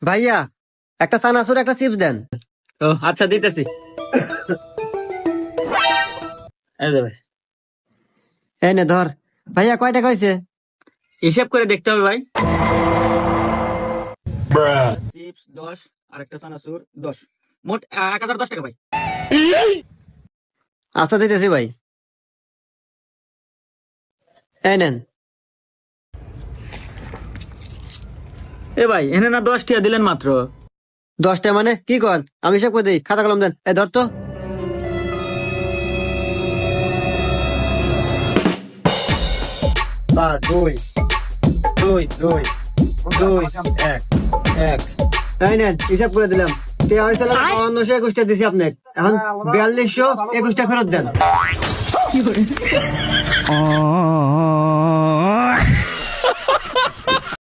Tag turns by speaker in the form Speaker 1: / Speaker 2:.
Speaker 1: ভাইয়া একটা চানাচুর একটা চিপস দেন।
Speaker 2: ও আচ্ছা দিতেছি। এই যে ভাই,
Speaker 1: এই নে ধর। ভাইয়া কয় টাকা হয়েছে?
Speaker 2: হিসেব করে দেখতে হবে ভাই। চিপস 10 আর একটা চানাচুর 10, মোট 1010 টাকা ভাই।
Speaker 1: আচ্ছা দিতেছি ভাই, এই নেন।
Speaker 2: এ ভাই এনে না 10 টাকা দিলেন মাত্র।
Speaker 1: 10টা মানে কি কন? আমি হিসাব করে দিই, খাতা কলম দেন। এই ধর তো। দুই দুই দুই দুই এক এক। এই নেন হিসাব করে দিলাম। টিয়া হয়েছিল 5221টা দিছি আপনাকে, এখন 4221টা ফেরত দেন।